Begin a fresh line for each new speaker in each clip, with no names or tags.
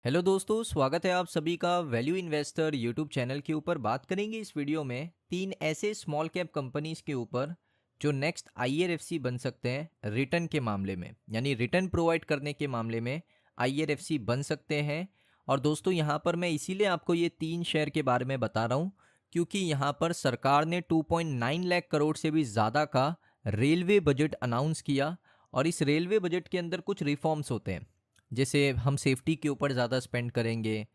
Hello दोस्तों, स्वागत है आप सभी का वैल्यू इन्वेस्टर यूट्यूब चैनल के ऊपर। बात करेंगे इस वीडियो में तीन ऐसे स्मॉल कैप कंपनीज के ऊपर जो नेक्स्ट आईआरएफसी बन सकते हैं रिटर्न के मामले में, यानी रिटर्न प्रोवाइड करने के मामले में आईआरएफसी बन सकते हैं। और दोस्तों यहाँ पर मैं इसीलिए आपको ये तीन शेयर के बारे में बता रहा हूँ क्योंकि यहाँ पर सरकार ने 2.9 लाख करोड़ से भी ज़्यादा का रेलवे बजट अनाउंस किया। और इस रेलवे बजट के अंदर कुछ रिफॉर्म्स होते हैं, जैसे हम सेफ्टी के ऊपर ज़्यादा स्पेंड करेंगे,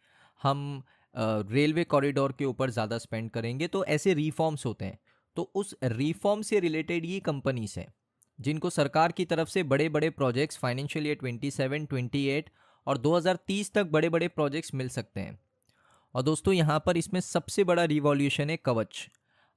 हम रेलवे कॉरिडोर के ऊपर ज़्यादा स्पेंड करेंगे, तो ऐसे रिफॉर्म्स होते हैं। तो उस रिफॉर्म से रिलेटेड ये कंपनीज हैं जिनको सरकार की तरफ से बड़े बड़े प्रोजेक्ट्स फाइनेंशियल ईयर 27, 28 और 2030 तक बड़े बड़े प्रोजेक्ट्स मिल सकते हैं। और दोस्तों यहाँ पर इसमें सबसे बड़ा रिवॉल्यूशन है कवच।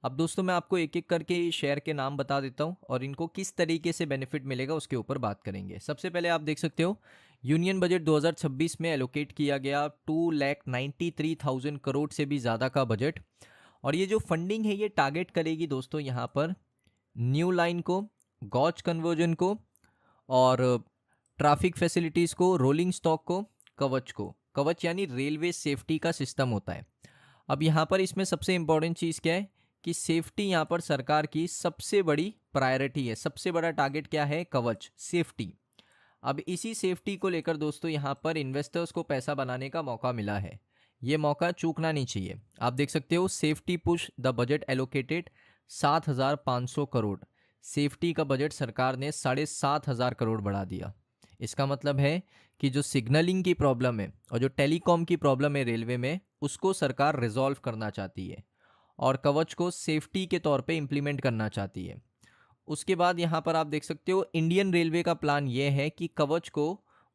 अब दोस्तों मैं आपको एक एक करके शेयर के नाम बता देता हूँ और इनको किस तरीके से बेनिफिट मिलेगा उसके ऊपर बात करेंगे। सबसे पहले आप देख सकते हो यूनियन बजट 2026 में एलोकेट किया गया 2,93,000 करोड़ से भी ज़्यादा का बजट। और ये जो फंडिंग है ये टारगेट करेगी दोस्तों यहाँ पर न्यू लाइन को, गॉज कन्वर्जन को और ट्रैफिक फैसिलिटीज़ को, रोलिंग स्टॉक को, कवच को। कवच यानी रेलवे सेफ्टी का सिस्टम होता है। अब यहाँ पर इसमें सबसे इम्पॉर्टेंट चीज़ क्या है कि सेफ्टी यहाँ पर सरकार की सबसे बड़ी प्रायोरिटी है। सबसे बड़ा टारगेट क्या है? कवच, सेफ्टी। अब इसी सेफ्टी को लेकर दोस्तों यहाँ पर इन्वेस्टर्स को पैसा बनाने का मौका मिला है। ये मौका चूकना नहीं चाहिए। आप देख सकते हो safety push the budget allocated 7,500 crore. Safety का बजट सरकार ने 7,500 करोड़ बढ़ा दिया। इसका मतलब है कि जो सिग्नलिंग की प्रॉब्लम है और जो टेलीकॉम की प्रॉब्लम है रेलवे में, उसको सरकार रिजॉल्व करना चाहती है और कवच को सेफ्टी के तौर पे इम्प्लीमेंट करना चाहती है। उसके बाद यहाँ पर आप देख सकते हो इंडियन रेलवे का प्लान ये है कि कवच को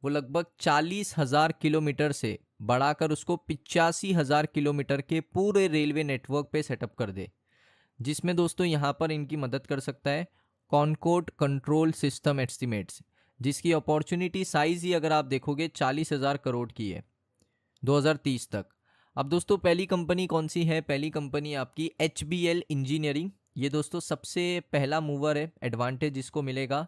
वो लगभग 40,000 किलोमीटर से बढ़ाकर उसको 85,000 किलोमीटर के पूरे रेलवे नेटवर्क पे सेटअप कर दे, जिसमें दोस्तों यहाँ पर इनकी मदद कर सकता है कॉनकोर्ड कंट्रोल सिस्टम एस्टिमेट्स, जिसकी अपॉर्चुनिटी साइज ही अगर आप देखोगे 40,000 करोड़ की है 2030 तक। अब दोस्तों पहली कंपनी कौन सी है? पहली कंपनी आपकी HBL इंजीनियरिंग। ये दोस्तों सबसे पहला मूवर है, एडवांटेज इसको मिलेगा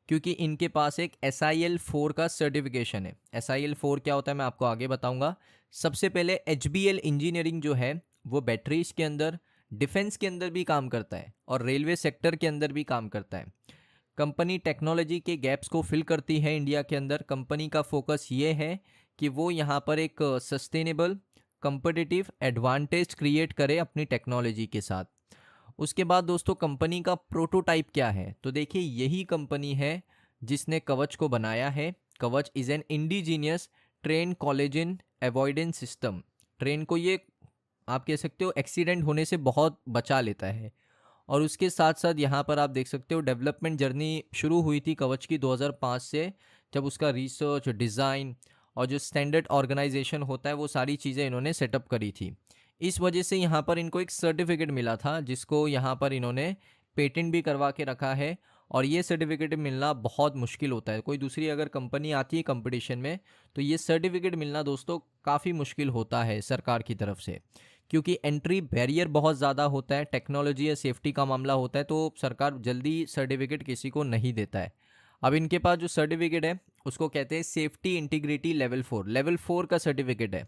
क्योंकि इनके पास एक SIL4 का सर्टिफिकेशन है। SIL4 क्या होता है मैं आपको आगे बताऊंगा। सबसे पहले HBL इंजीनियरिंग जो है वो बैटरीज के अंदर, डिफेंस के अंदर भी काम करता है और रेलवे सेक्टर के अंदर भी काम करता है। कंपनी टेक्नोलॉजी के गैप्स को फिल करती है इंडिया के अंदर। कंपनी का फोकस ये है कि वो यहाँ पर एक सस्टेनेबल कंपिटिटिव एडवांटेज क्रिएट करे अपनी टेक्नोलॉजी के साथ। उसके बाद दोस्तों कंपनी का प्रोटोटाइप क्या है? तो देखिए यही कंपनी है जिसने कवच को बनाया है। कवच is an indigenous train collision avoidance system. Train को ये आप कह सकते हो एक्सीडेंट होने से बहुत बचा लेता है। और उसके साथ साथ यहाँ पर आप देख सकते हो डेवलपमेंट जर्नी शुरू हुई थी कवच की 2005 से, जब उसका रिसर्च, डिज़ाइन और जो स्टैंडर्ड ऑर्गेनाइजेशन होता है वो सारी चीज़ें इन्होंने सेटअप करी थी। इस वजह से यहाँ पर इनको एक सर्टिफिकेट मिला था जिसको यहाँ पर इन्होंने पेटेंट भी करवा के रखा है। और ये सर्टिफिकेट मिलना बहुत मुश्किल होता है। कोई दूसरी अगर कंपनी आती है कंपटीशन में तो ये सर्टिफिकेट मिलना दोस्तों काफ़ी मुश्किल होता है सरकार की तरफ से, क्योंकि एंट्री बैरियर बहुत ज़्यादा होता है। टेक्नोलॉजी या सेफ्टी का मामला होता है तो सरकार जल्दी सर्टिफिकेट किसी को नहीं देता है। अब इनके पास जो सर्टिफिकेट है उसको कहते हैं सेफ्टी इंटीग्रिटी लेवल 4 का सर्टिफिकेट है।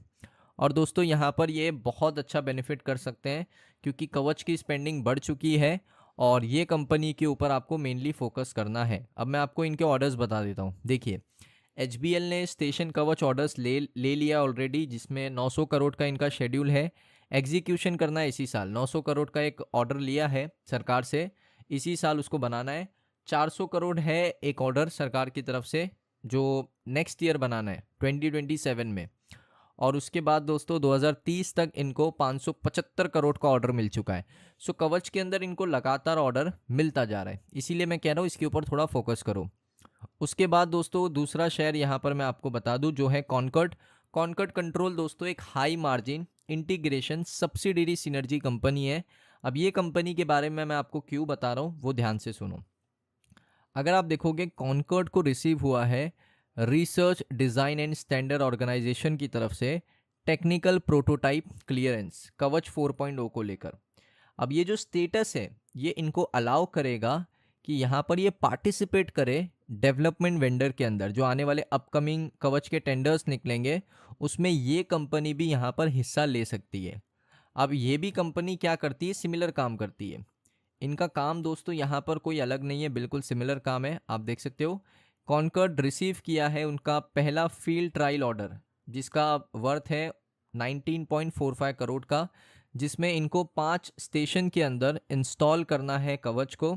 और दोस्तों यहाँ पर ये बहुत अच्छा बेनिफिट कर सकते हैं क्योंकि कवच की स्पेंडिंग बढ़ चुकी है और ये कंपनी के ऊपर आपको मेनली फोकस करना है। अब मैं आपको इनके ऑर्डर्स बता देता हूँ। देखिए HBL ने स्टेशन कवच ऑर्डर्स ले लिया ऑलरेडी, जिसमें 900 करोड़ का इनका शेड्यूल है। एग्जीक्यूशन करना है इसी साल। 900 करोड़ का एक ऑर्डर लिया है सरकार से, इसी साल उसको बनाना है। 400 करोड़ है एक ऑर्डर सरकार की तरफ से जो नेक्स्ट ईयर बनाना है 2027 में। और उसके बाद दोस्तों 2030 तक इनको 575 करोड़ का ऑर्डर मिल चुका है। सो कवच के अंदर इनको लगातार ऑर्डर मिलता जा रहा है, इसीलिए मैं कह रहा हूँ इसके ऊपर थोड़ा फोकस करो। उसके बाद दोस्तों दूसरा शेयर यहाँ पर मैं आपको बता दूँ जो है कॉनकॉर्ड। कॉनकॉर्ड कंट्रोल दोस्तों एक high margin integration subsidiary synergy company है। अब ये कंपनी के बारे में मैं आपको क्यों बता रहा हूँ वो ध्यान से सुनो। अगर आप देखोगे कॉनकॉर्ड को रिसीव हुआ है research design and standard organisation की तरफ से टेक्निकल प्रोटोटाइप क्लियरेंस कवच 4.0 को लेकर। अब ये जो स्टेटस है ये इनको अलाउ करेगा कि यहाँ पर ये पार्टिसिपेट करे डेवलपमेंट वेंडर के अंदर जो आने वाले अपकमिंग कवच के टेंडर्स निकलेंगे, उसमें ये कंपनी भी यहाँ पर हिस्सा ले सकती है। अब ये भी कंपनी क्या करती है, सिमिलर काम करती है। इनका काम दोस्तों यहाँ पर कोई अलग नहीं है, बिल्कुल सिमिलर काम है। आप देख सकते हो कॉन्कॉर्ड रिसीव किया है उनका पहला फील्ड ट्रायल ऑर्डर, जिसका वर्थ है 19.45 करोड़ का, जिसमें इनको 5 स्टेशन के अंदर इंस्टॉल करना है कवच को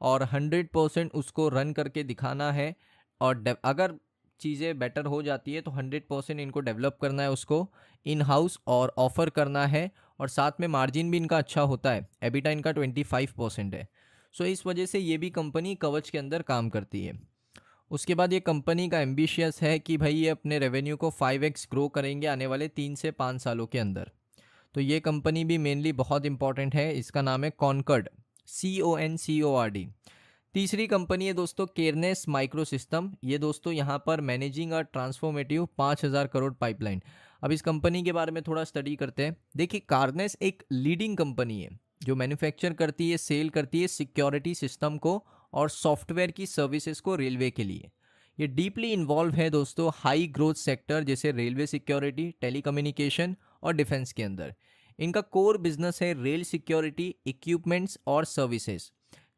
और 100% उसको रन करके दिखाना है। और अगर चीज़ें बेटर हो जाती है तो 100% इनको डेवलप करना है, उसको इन हाउस और ऑफ़र करना है। और साथ में मार्जिन भी इनका अच्छा होता है, एबिटा इनका 25% है। सो इस वजह से ये भी कंपनी कवच के अंदर काम करती है। उसके बाद ये कंपनी का एम्बिशियस है कि भाई ये अपने रेवेन्यू को 5x ग्रो करेंगे आने वाले 3 से 5 सालों के अंदर। तो ये कंपनी भी मेनली बहुत इंपॉर्टेंट है, इसका नाम है कॉन्कॉर्ड, CONCORD। तीसरी कंपनी है दोस्तों केरनेस माइक्रो सिस्टम। ये दोस्तों यहाँ पर मैनेजिंग और ट्रांसफॉर्मेटिव 5,000 करोड़ पाइपलाइन। अब इस कंपनी के बारे में थोड़ा स्टडी करते हैं। देखिए कारनेस एक लीडिंग कंपनी है जो मैन्युफैक्चर करती है, सेल करती है सिक्योरिटी सिस्टम को और सॉफ्टवेयर की सर्विसेज को रेलवे के लिए। ये डीपली इन्वॉल्व है दोस्तों हाई ग्रोथ सेक्टर जैसे रेलवे सिक्योरिटी, टेलीकम्युनिकेशन और डिफेंस के अंदर। इनका कोर बिजनेस है रेल सिक्योरिटी इक्विपमेंट्स और सर्विसेज।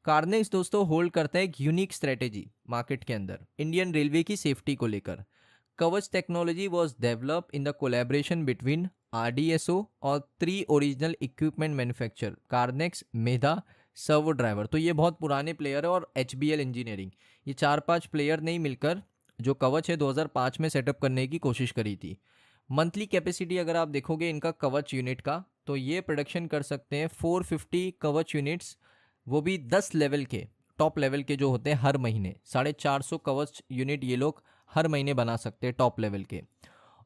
कार्नेक्स दोस्तों होल्ड करता है एक यूनिक स्ट्रेटेजी मार्केट के अंदर इंडियन रेलवे की सेफ्टी को लेकर। कवच technology was develop in the collaboration between RDSO और 3 ओरिजिनल इक्विपमेंट मैन्युफैक्चर कार्नेक्स, मेधा, सर्वो ड्राइवर। तो ये बहुत पुराने प्लेयर है और HBL इंजीनियरिंग, ये 4-5 प्लेयर ने मिलकर जो कवच है 2005 में सेटअप करने की कोशिश करी थी। मंथली कैपेसिटी अगर आप देखोगे इनका कवच यूनिट का, तो ये प्रोडक्शन कर सकते हैं 450 कवच यूनिट्स, वो भी 10 लेवल के, टॉप लेवल के जो होते हैं हर महीने। 450 कवच यूनिट ये लोग हर महीने बना सकते हैं टॉप लेवल के।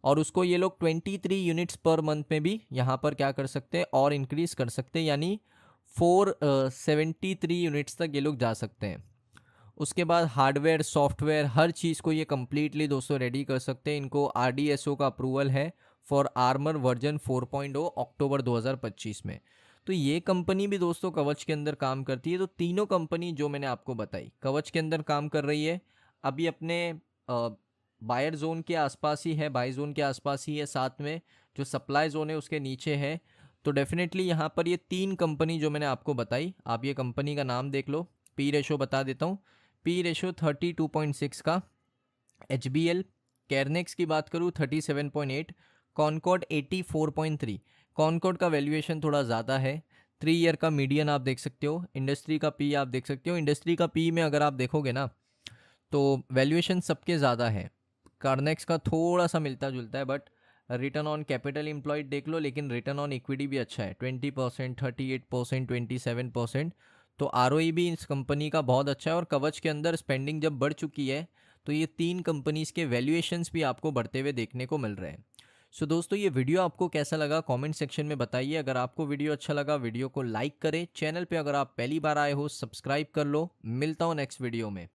और उसको ये लोग 23 यूनिट्स पर मंथ में भी यहाँ पर क्या कर सकते हैं और इंक्रीज कर सकते हैं, यानी 473 यूनिट्स तक ये लोग जा सकते हैं। उसके बाद हार्डवेयर सॉफ्टवेयर हर चीज़ को ये कम्प्लीटली दोस्तों रेडी कर सकते हैं। इनको RDSO का अप्रूवल है फॉर आर्मर वर्जन 4.0 अक्टूबर 2025 में। तो ये कंपनी भी दोस्तों कवच के अंदर काम करती है। तो तीनों कंपनी जो मैंने आपको बताई कवच के अंदर काम कर रही है। अभी अपने बायर जोन के आसपास ही है, बाई जोन के आसपास ही है, साथ में जो सप्लाई जोन है उसके नीचे है। तो डेफिनेटली यहाँ पर ये 3 कंपनी जो मैंने आपको बताई, आप ये कंपनी का नाम देख लो। पी रेशो बता देता हूँ, पी रेशो 32.6 का। HBL कैरनेक्स की बात करूँ 37.8, कॉनकॉर्ड 84.3। कॉनकॉर्ड का वैल्यूएशन थोड़ा ज़्यादा है। 3 ईयर का मीडियन आप देख सकते हो। इंडस्ट्री का पी आप देख सकते हो। इंडस्ट्री का पी में अगर आप देखोगे ना तो वैल्यूएशन सबके ज़्यादा है। कार्नेक्स का थोड़ा सा मिलता जुलता है, but return on capital employed देख लो, लेकिन रिटर्न ऑन इक्विटी भी अच्छा है, 20%, 38%, 27%। तो ROE भी इस कंपनी का बहुत अच्छा है। और कवच के अंदर स्पेंडिंग जब बढ़ चुकी है तो ये 3 कंपनीज़ के वैल्यूएशंस भी आपको बढ़ते हुए देखने को मिल रहे हैं। सो दोस्तों ये वीडियो आपको कैसा लगा कमेंट सेक्शन में बताइए। अगर आपको वीडियो अच्छा लगा वीडियो को लाइक करें, चैनल पे अगर आप पहली बार आए हो सब्सक्राइब कर लो। मिलता हूँ नेक्स्ट वीडियो में।